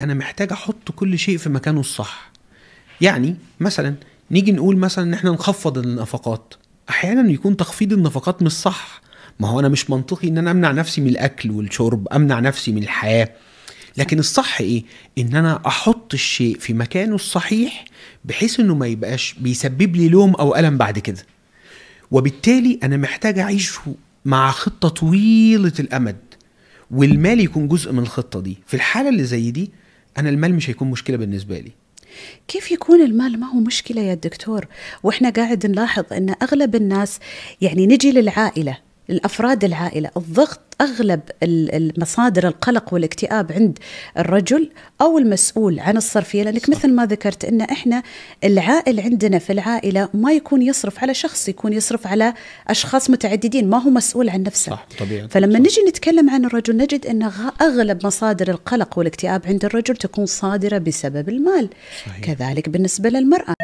أنا محتاج أحط كل شيء في مكانه الصح. يعني مثلا نيجي نقول مثلا إن إحنا نخفض النفقات، أحيانا يكون تخفيض النفقات مش صح. ما هو أنا مش منطقي إن أنا أمنع نفسي من الأكل والشرب، أمنع نفسي من الحياة. لكن الصح إيه؟ إن أنا أحط الشيء في مكانه الصحيح، بحيث إنه ما يبقاش بيسبب لي لوم أو ألم بعد كده. وبالتالي أنا محتاج أعيش مع خطة طويلة الأمد، والمال يكون جزء من الخطة دي. في الحالة اللي زي دي أنا المال مش هيكون مشكلة بالنسبة لي. كيف يكون المال ما هو مشكلة يا دكتور؟ وإحنا قاعد نلاحظ أن أغلب الناس، يعني نجي للعائلة، الأفراد العائلة، الضغط، أغلب المصادر القلق والاكتئاب عند الرجل أو المسؤول عن الصرفية. لأنك مثل ما ذكرت أن إحنا العائل عندنا في العائلة ما يكون يصرف على شخص، يكون يصرف على أشخاص متعددين، ما هو مسؤول عن نفسه. صح، طبيعي. فلما صح. نجي نتكلم عن الرجل نجد أن أغلب مصادر القلق والاكتئاب عند الرجل تكون صادرة بسبب المال. صحيح. كذلك بالنسبة للمرأة.